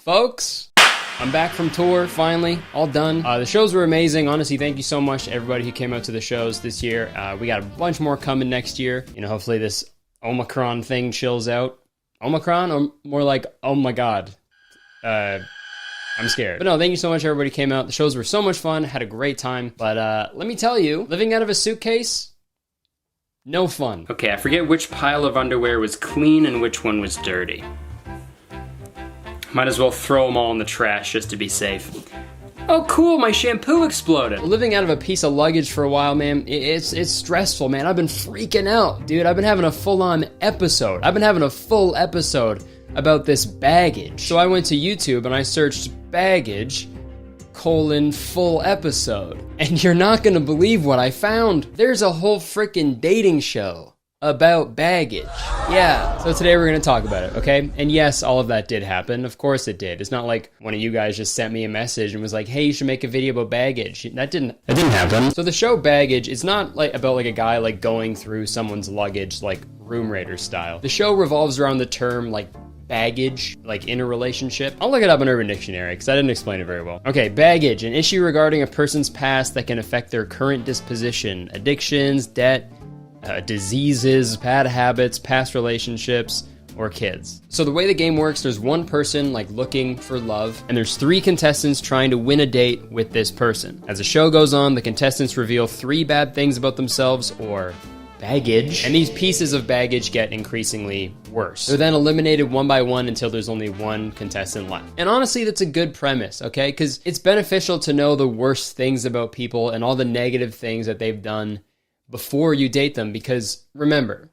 folks. I'm back from tour, finally, all done. The shows were amazing. Honestly, thank you so much to everybody who came out to the shows this year. We got a bunch more coming next year. You know, hopefully this Omicron thing chills out. Omicron, or more like, oh my God. I'm scared. But no, thank you so much everybody who came out. The shows were so much fun, had a great time. But let me tell you, living out of a suitcase, no fun. Okay, I forget which pile of underwear was clean and which one was dirty. Might as well throw them all in the trash just to be safe. Oh cool, my shampoo exploded. Living out of a piece of luggage for a while, man, it's stressful, man. I've been freaking out, dude. I've been having a full-on episode. I've been having a full episode about this baggage. So I went to YouTube and I searched baggage, full episode. And you're not gonna believe what I found. There's a whole freaking dating show about baggage. Yeah, so today we're gonna talk about it, okay? And yes, all of that did happen. Of course it did. It's not like one of you guys just sent me a message and was like, hey, you should make a video about baggage. That didn't happen. So the show Baggage is not like about like a guy like going through someone's luggage like Room Raiders style. The show revolves around the term like baggage, like in a relationship. I'll look it up in Urban Dictionary because I didn't explain it very well. Okay, baggage, an issue regarding a person's past that can affect their current disposition, addictions, debt, diseases, bad habits, past relationships, or kids. So the way the game works, there's one person like looking for love, and there's 3 contestants trying to win a date with this person. As the show goes on, the contestants reveal 3 bad things about themselves, or baggage, and these pieces of baggage get increasingly worse. They're then eliminated one by one until there's only one contestant left. And honestly, that's a good premise, okay? Because it's beneficial to know the worst things about people and all the negative things that they've done before you date them, because remember,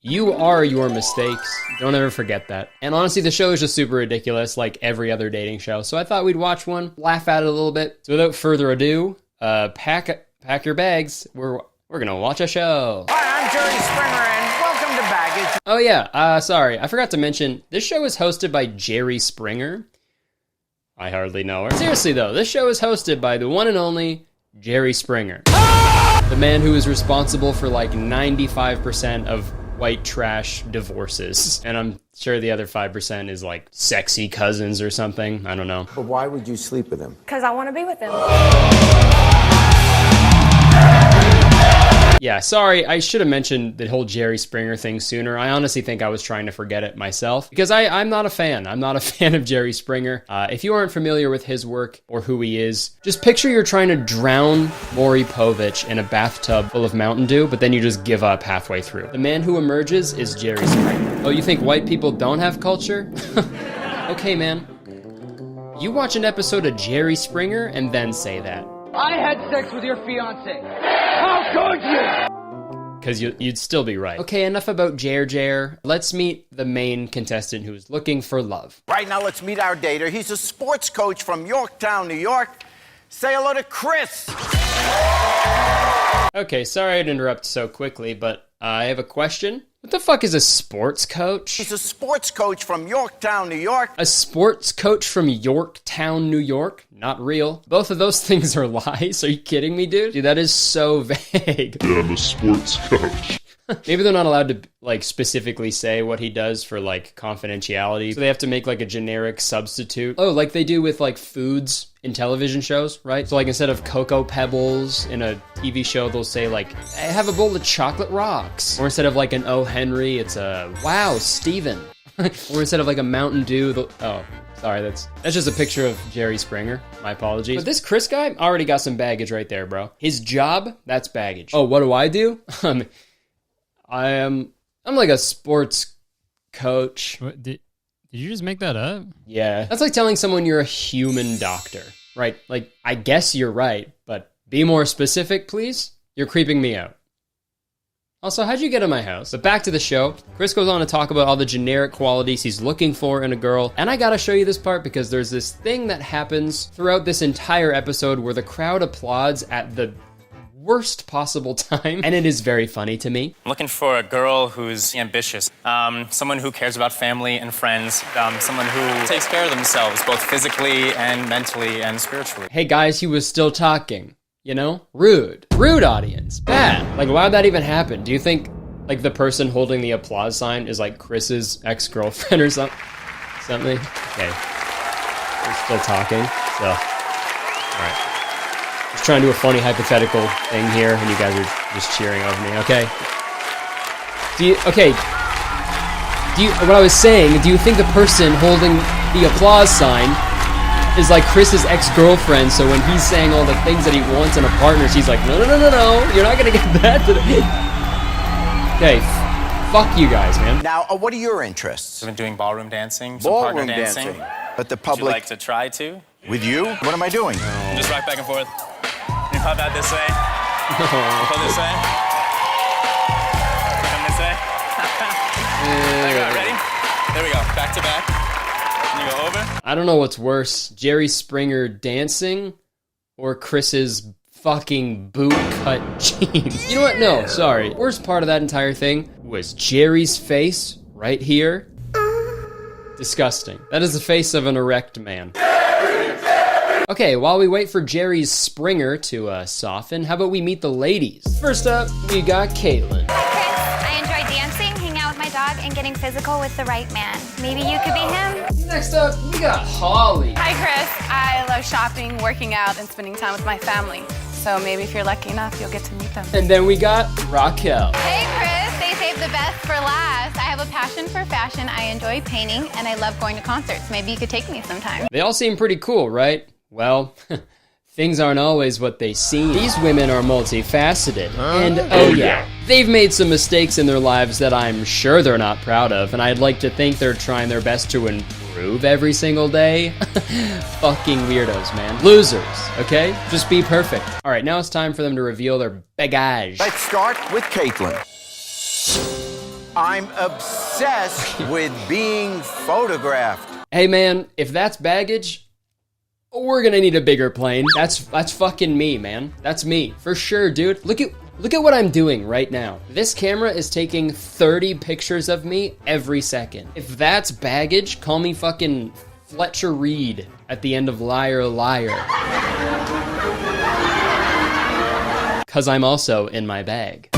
you are your mistakes. Don't ever forget that. And honestly, the show is just super ridiculous, like every other dating show. So I thought we'd watch one, laugh at it a little bit. So without further ado, pack your bags. We're gonna watch a show. Hi, I'm Jerry Springer, and welcome to Baggage. Oh yeah, sorry, I forgot to mention, this show is hosted by Jerry Springer. I hardly know her. Seriously though, this show is hosted by the one and only Jerry Springer. The man who is responsible for like 95% of white trash divorces. And I'm sure the other 5% is like sexy cousins or something. I don't know. But why would you sleep with him? Because I want to be with him. Yeah, sorry, I should have mentioned the whole Jerry Springer thing sooner. I honestly think I was trying to forget it myself, because I'm not a fan. I'm not a fan of Jerry Springer. If you aren't familiar with his work or who he is, just picture you're trying to drown Maury Povich in a bathtub full of Mountain Dew, but then you just give up halfway through. The man who emerges is Jerry Springer. Oh, you think white people don't have culture? Okay, man. You watch an episode of Jerry Springer and then say that. I had sex with your fiance. How could you? Because you'd still be right. Okay, enough about Jer. Let's meet the main contestant who is looking for love. Right now, let's meet our dater. He's a sports coach from Yorktown, New York. Say hello to Chris. Okay, sorry to interrupt so quickly, but I have a question. What the fuck is a sports coach? He's a sports coach from Yorktown, New York. A sports coach from Yorktown, New York? Not real. Both of those things are lies. Are you kidding me, dude? Dude, that is so vague. Yeah, I'm a sports coach. Maybe they're not allowed to, like, specifically say what he does for, like, confidentiality. So they have to make, like, a generic substitute. Oh, like they do with, like, foods in television shows, right? So, like, instead of Cocoa Pebbles in a TV show, they'll say, like, I have a bowl of chocolate rocks. Or instead of, like, an O. Henry, it's a, wow, Steven. Or instead of, like, a Mountain Dew, oh, sorry, that's just a picture of Jerry Springer. My apologies. But this Chris guy already got some baggage right there, bro. His job, that's baggage. Oh, what do? I'm like a sports coach. What, did you just make that up? Yeah. That's like telling someone you're a human doctor, right? Like, I guess you're right, but be more specific, please. You're creeping me out. Also, how'd you get in my house? But back to the show. Chris goes on to talk about all the generic qualities he's looking for in a girl. And I gotta show you this part because there's this thing that happens throughout this entire episode where the crowd applauds at the worst possible time, and it is very funny to me. I'm looking for a girl who's ambitious, someone who cares about family and friends, someone who takes care of themselves, both physically and mentally and spiritually. Hey guys, he was still talking, you know? Rude. Rude audience. Bad. Like, why would that even happen? Do you think, like, the person holding the applause sign is, like, Chris's ex-girlfriend or something? Okay. We're still talking, so. Alright. Just trying to do a funny hypothetical thing here, and you guys are just cheering over me, okay? What I was saying, do you think the person holding the applause sign is like Chris's ex-girlfriend, so when he's saying all the things that he wants in a partner, she's like, no, you're not gonna get that today. Okay, fuck you guys, man. Now, what are your interests? I've been doing ballroom dancing, some partner Ballroom dancing. But the Would you public, like to try to? with you? What am I doing? Just rock back and forth. You pop out this way. Pull this way. Come this way. There you go. Ready? There we go. Back to back. And you go over. I don't know what's worse, Jerry Springer dancing or Chris's fucking boot cut jeans. You know what? No, sorry. Worst part of that entire thing was Jerry's face right here. Disgusting. That is the face of an erect man. Okay, while we wait for Jerry's Springer to soften, how about we meet the ladies? First up, we got Caitlin. Hi, Chris. I enjoy dancing, hanging out with my dog, and getting physical with the right man. Maybe you could be him? Next up, we got Holly. Hi, Chris. I love shopping, working out, and spending time with my family. So maybe if you're lucky enough, you'll get to meet them. And then we got Raquel. Hey, Chris. They saved the best for last. I have a passion for fashion. I enjoy painting, and I love going to concerts. Maybe you could take me sometime. They all seem pretty cool, right? Well, things aren't always what they seem. These women are multifaceted. And oh yeah, they've made some mistakes in their lives that I'm sure they're not proud of, and I'd like to think they're trying their best to improve every single day. Fucking weirdos, man. Losers, okay? Just be perfect. All right, now it's time for them to reveal their bagage. Let's start with Caitlin. I'm obsessed with being photographed. Hey man, if that's baggage, we're gonna need a bigger plane. That's fucking me, man. That's me, for sure, dude. Look at what I'm doing right now. This camera is taking 30 pictures of me every second. If that's baggage, call me fucking Fletcher Reed at the end of Liar Liar. Cause I'm also in my bag.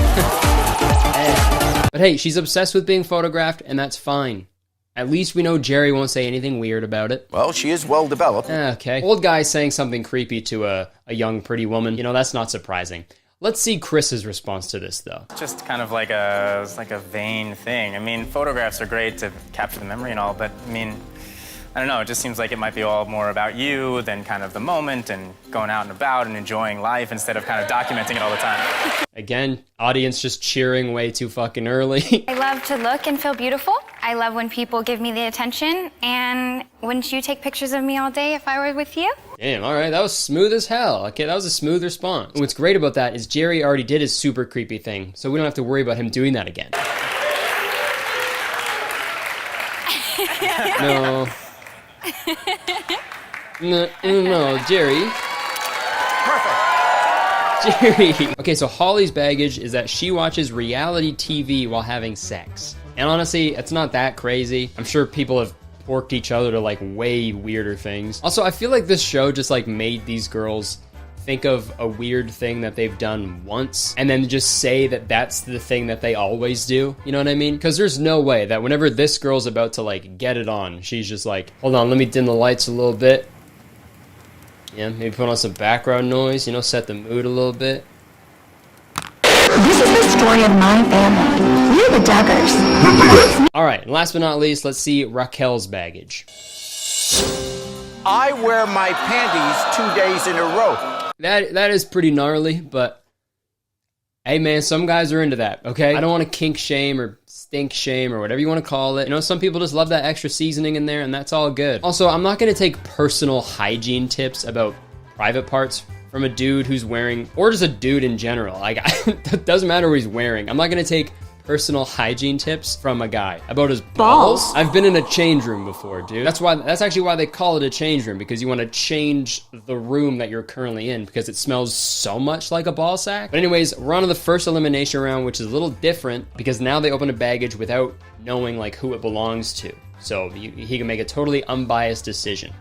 But hey, she's obsessed with being photographed, and that's fine. At least we know Jerry won't say anything weird about it. Well, she is well developed. Okay. Old guy saying something creepy to a young pretty woman. You know, that's not surprising. Let's see Chris's response to this, though. Just kind of like it's like a vain thing. I mean, photographs are great to capture the memory and all, but I mean, I don't know, it just seems like it might be all more about you than kind of the moment and going out and about and enjoying life instead of kind of documenting it all the time. Again, audience just cheering way too fucking early. I love to look and feel beautiful. I love when people give me the attention. And wouldn't you take pictures of me all day if I were with you? Damn, all right, that was smooth as hell. Okay, that was a smooth response. And what's great about that is Jerry already did his super creepy thing, so we don't have to worry about him doing that again. No. No, Jerry. Perfect. Jerry. Okay, so Holly's baggage is that she watches reality TV while having sex. And honestly, it's not that crazy. I'm sure people have porked each other to like way weirder things. Also, I feel like this show just like made these girls think of a weird thing that they've done once and then just say that that's the thing that they always do. You know what I mean? Because there's no way that whenever this girl's about to like get it on, she's just like, hold on, let me dim the lights a little bit. Yeah, maybe put on some background noise, you know, set the mood a little bit. This is the story of my family. We're the Duggars. All right, and last but not least, let's see Raquel's baggage. I wear my panties 2 days in a row. That is pretty gnarly, but hey man, some guys are into that, okay? I don't want to kink shame or stink shame or whatever you want to call it. You know, some people just love that extra seasoning in there, and that's all good. Also, I'm not going to take personal hygiene tips about private parts from a dude who's wearing, or just a dude in general. Like, it doesn't matter what he's wearing. I'm not going to take personal hygiene tips from a guy about his balls. I've been in a change room before, dude. That's actually why they call it a change room, because you want to change the room that you're currently in because it smells so much like a ball sack. But anyways, we're on to the first elimination round, which is a little different because now they open a baggage without knowing like who it belongs to. So he can make a totally unbiased decision.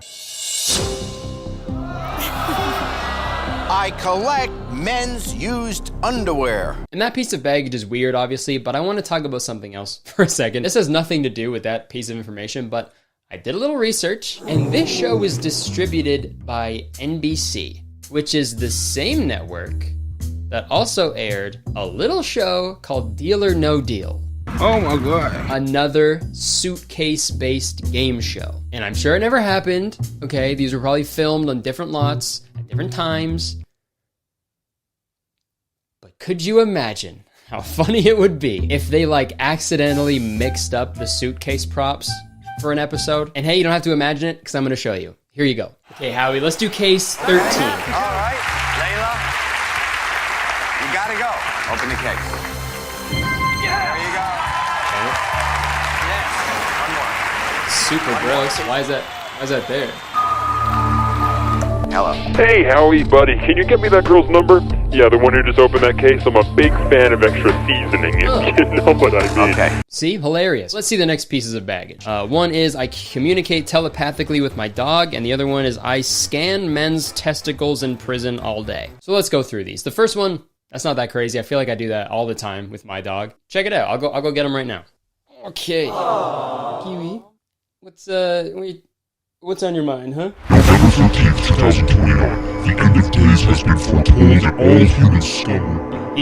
I collect men's used underwear. And that piece of baggage is weird, obviously, but I want to talk about something else for a second. This has nothing to do with that piece of information, but I did a little research, and this show was distributed by NBC, which is the same network that also aired a little show called Deal or No Deal. Oh my god. Another suitcase-based game show. And I'm sure it never happened, okay? These were probably filmed on different lots at different times. But could you imagine how funny it would be if they like accidentally mixed up the suitcase props for an episode? And hey, you don't have to imagine it because I'm going to show you. Here you go. Okay, Howie, let's do case 13. All right, Layla, you gotta go. Open the case. There you go. Yes, one more. Super gross. Why is that there? Hello. Hey, Howie, buddy, can you get me that girl's number? Yeah, the one who just opened that case. I'm a big fan of extra seasoning, if you know what I mean. Okay. See? Hilarious. Let's see the next pieces of baggage. One is I communicate telepathically with my dog, and the other one is I scan men's testicles in prison all day. So let's go through these. The first one, that's not that crazy. I feel like I do that all the time with my dog. Check it out. I'll go get him right now. Okay. Kiwi, what's on your mind, huh? November 13th, 2021. The end of days has been foretold in all human scum.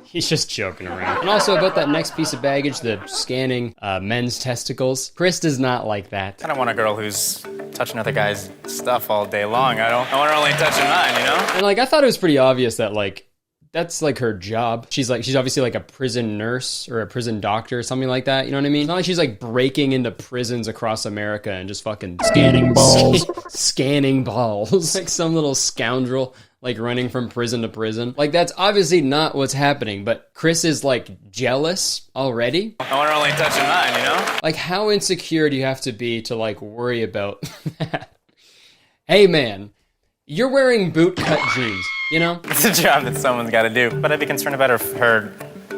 He's just joking around. And also about that next piece of baggage, the scanning men's testicles. Chris does not like that. I don't want a girl who's touching other guys' stuff all day long. I want her only touching mine, you know? And like I thought it was pretty obvious that like that's like her job. She's obviously like a prison nurse or a prison doctor or something like that. You know what I mean? It's not like she's like breaking into prisons across America and just fucking scanning balls. Scanning balls. Like some little scoundrel like running from prison to prison. Like that's obviously not what's happening, but Chris is like jealous already. I want her only touching mine, you know? Like how insecure do you have to be to like worry about that? Hey man, you're wearing bootcut jeans, you know? It's a job that someone's got to do, but I'd be concerned about her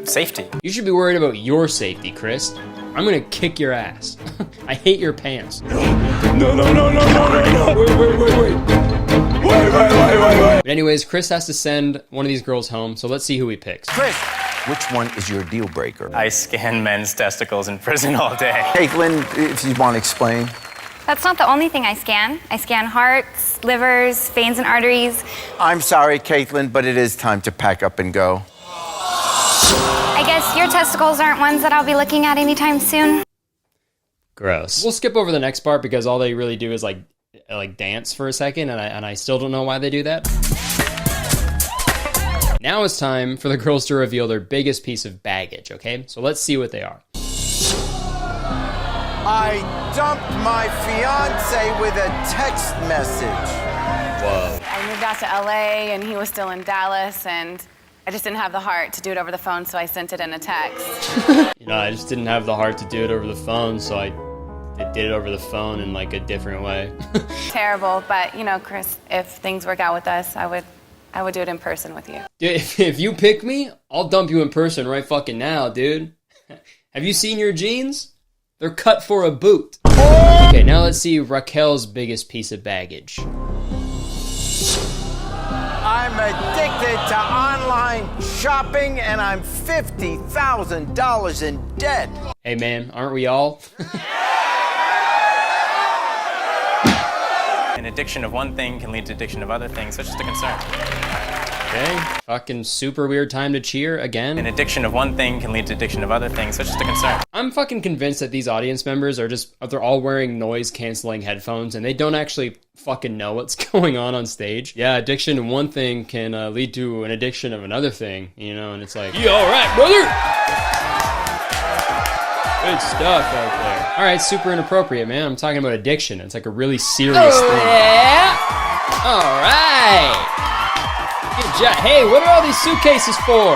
safety. You should be worried about your safety, Chris. I'm gonna kick your ass. I hate your pants. No. Wait. But anyways, Chris has to send one of these girls home, so let's see who he picks. Chris, which one is your deal breaker? I scan men's testicles in prison all day. Caitlin, if you want to explain. That's not the only thing I scan. I scan hearts, livers, veins, and arteries. I'm sorry, Caitlin, but it is time to pack up and go. I guess your testicles aren't ones that I'll be looking at anytime soon. Gross. We'll skip over the next part because all they really do is like dance for a second, and I still don't know why they do that. Now it's time for the girls to reveal their biggest piece of baggage, okay? So let's see what they are. I dumped my fiance with a text message. Whoa. I moved out to LA and he was still in Dallas, and I just didn't have the heart to do it over the phone, so I sent it in a text. You know, I just didn't have the heart to do it over the phone, so I did it over the phone in like a different way. Terrible, but you know, Chris, if things work out with us, I would do it in person with you. Dude, if you pick me, I'll dump you in person right fucking now, dude. Have you seen your jeans? They're cut for a boot. Okay, now let's see Raquel's biggest piece of baggage. I'm addicted to online shopping and I'm $50,000 in debt. Hey man, aren't we all? An addiction of one thing can lead to addiction of other things, so it's just a concern. Okay, fucking super weird time to cheer again. An addiction of one thing can lead to addiction of other things, so it's just a concern. I'm fucking convinced that these audience members they're all wearing noise-canceling headphones and they don't actually fucking know what's going on stage. Yeah, addiction of one thing can lead to an addiction of another thing, you know, and it's like, you alright, brother? Good stuff out there. Alright, super inappropriate, man. I'm talking about addiction. It's like a really serious thing. Yeah! Alright! Good job. Hey, what are all these suitcases for?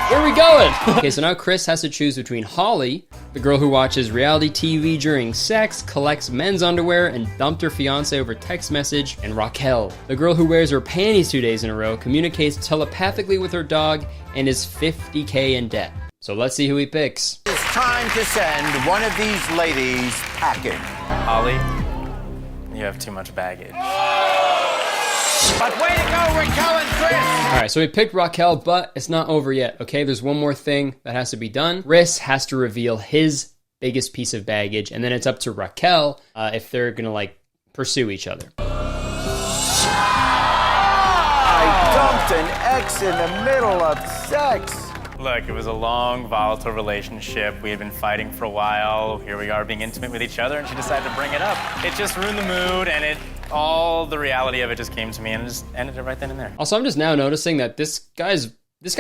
Where are we going? Okay, so now Chris has to choose between Holly, the girl who watches reality TV during sex, collects men's underwear, and dumped her fiance over text message, and Raquel, the girl who wears her panties 2 days in a row, communicates telepathically with her dog, and is $50K in debt. So let's see who he picks. It's time to send one of these ladies packing. Holly, you have too much baggage. But way to go, Raquel and Chris! Alright, so we picked Raquel, but it's not over yet, okay? There's one more thing that has to be done. Chris has to reveal his biggest piece of baggage, and then it's up to Raquel if they're gonna like pursue each other. I dumped an ex in the middle of sex. Look, it was a long, volatile relationship. We had been fighting for a while. Here we are being intimate with each other, and she decided to bring it up. It just ruined the mood, and all the reality of it just came to me, and it just ended it right then and there. Also, I'm just now noticing that this guy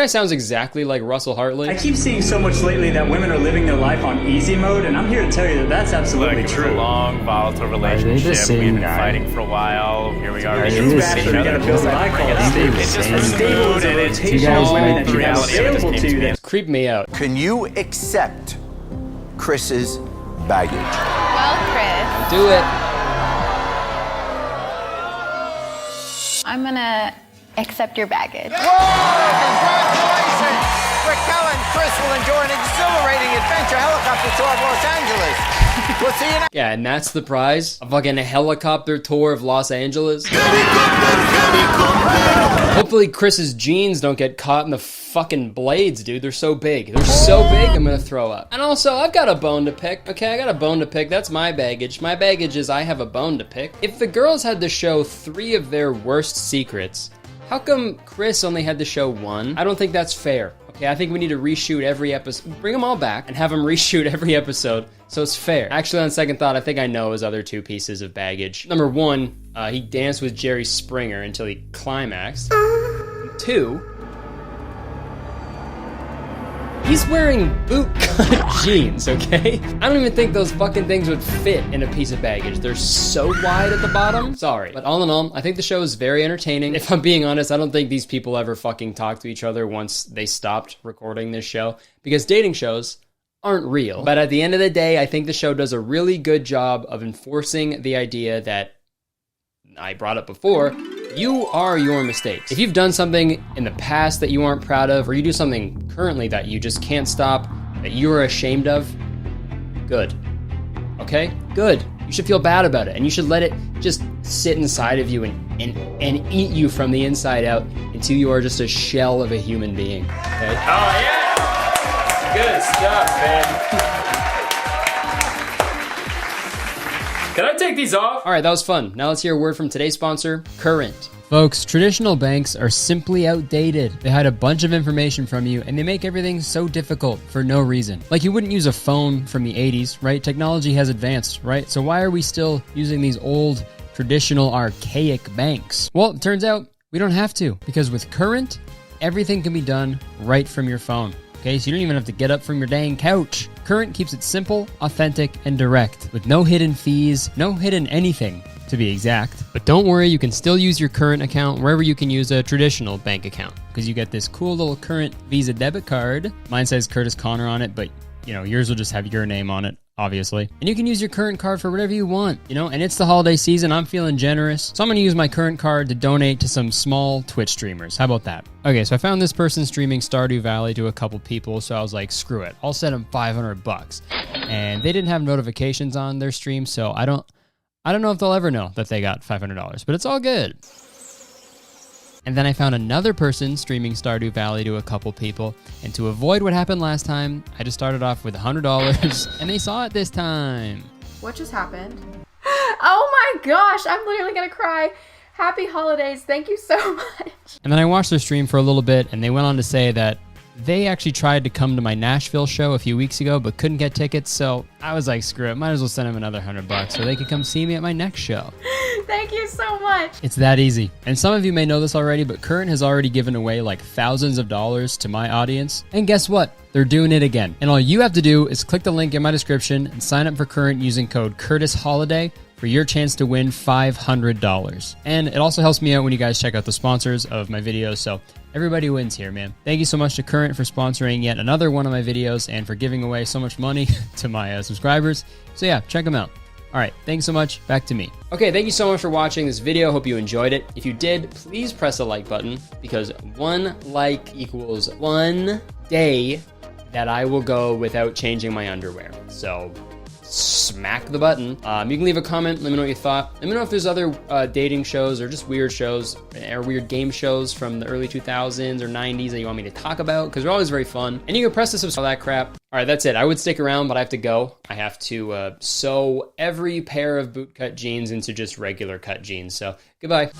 sounds exactly like Russell Hartley. I keep seeing so much lately that women are living their life on easy mode, and I'm here to tell you that that's absolutely Look, it true. was a long, volatile relationship. We had been fiiting for a while. Here we are. Being intimate with each other. It just ruined the mood, and the reality of it just came to me. It's creeped me out. Can you accept Chris's baggage? Well, Chris, Do it. I'm gonna accept your baggage. Congratulations! Raquel and Chris will enjoy an exhilarating adventure helicopter tour of Los Angeles. We'll see you next. Yeah, and that's the prize? A fucking helicopter tour of Los Angeles? Hopefully Chris's jeans don't get caught in the fucking blades, dude. They're so big. They're so big, I'm gonna throw up. And also, I've got a bone to pick. Okay, I got a bone to pick. That's my baggage. My baggage is I have a bone to pick. If the girls had to show 3 of their worst secrets, how come Chris only had to show 1? I don't think that's fair. Okay, I think we need to reshoot every episode. Bring them all back and have him reshoot every episode so it's fair. Actually, on second thought, I think I know his other 2 pieces of baggage. Number 1, he danced with Jerry Springer until he climaxed. 2, he's wearing bootcut jeans, okay? I don't even think those fucking things would fit in a piece of baggage. They're so wide at the bottom. Sorry. But all in all, I think the show is very entertaining. If I'm being honest, I don't think these people ever fucking talked to each other once they stopped recording this show, because dating shows aren't real. But at the end of the day, I think the show does a really good job of enforcing the idea that I brought up before. You are your mistakes. If you've done something in the past that you aren't proud of, or you do something currently that you just can't stop, that you're ashamed of, good. Okay? Good. You should feel bad about it, and you should let it just sit inside of you and eat you from the inside out until you are just a shell of a human being. Okay? Oh, yeah! Good stuff, man. Can I take these off? All right, that was fun. Now let's hear a word from today's sponsor, Current. Folks, traditional banks are simply outdated. They hide a bunch of information from you, and they make everything so difficult for no reason. Like, you wouldn't use a phone from the 80s, right? Technology has advanced, right? So why are we still using these old, traditional, archaic banks? Well, it turns out we don't have to, because with Current, everything can be done right from your phone. Okay, so you don't even have to get up from your dang couch. Current keeps it simple, authentic, and direct, with no hidden fees, no hidden anything, to be exact. But don't worry, you can still use your Current account wherever you can use a traditional bank account, because you get this cool little Current Visa debit card. Mine says Curtis Connor on it, but you know, yours will just have your name on it, obviously. And you can use your Current card for whatever you want, you know, and it's the holiday season. I'm feeling generous, so I'm gonna use my Current card to donate to some small Twitch streamers. How about that? Okay, so I found this person streaming Stardew Valley to a couple people, so I was like, screw it, I'll send them $500. And they didn't have notifications on their stream, so I don't know if they'll ever know that they got $500, but it's all good. And then I found another person streaming Stardew Valley to a couple people, and to avoid what happened last time, I just started off with $100, and they saw it this time. What just happened? Oh my gosh, I'm literally gonna cry. Happy holidays, thank you so much. And then I watched their stream for a little bit, and they went on to say that they actually tried to come to my Nashville show a few weeks ago, but couldn't get tickets, so I was like, screw it, might as well send them another $100 so they could come see me at my next show. Thank you so much. It's that easy. And some of you may know this already, but Current has already given away like thousands of dollars to my audience. And guess what? They're doing it again. And all you have to do is click the link in my description and sign up for Current using code CurtisHoliday for your chance to win $500. And it also helps me out when you guys check out the sponsors of my videos, so everybody wins here, man. Thank you so much to Current for sponsoring yet another one of my videos and for giving away so much money to my subscribers. So yeah, check them out. All right, thanks so much. Back to me. Okay, thank you so much for watching this video. Hope you enjoyed it. If you did, please press the like button, because 1 like equals 1 day that I will go without changing my underwear. So smack the button. You can leave a comment, let me know what you thought. Let me know if there's other dating shows or just weird shows or weird game shows from the early 2000s or 90s that you want me to talk about, because they're always very fun. And you can press the subscribe, all that crap. All right, that's it. I would stick around, but I have to go. I have to sew every pair of bootcut jeans into just regular cut jeans. So goodbye.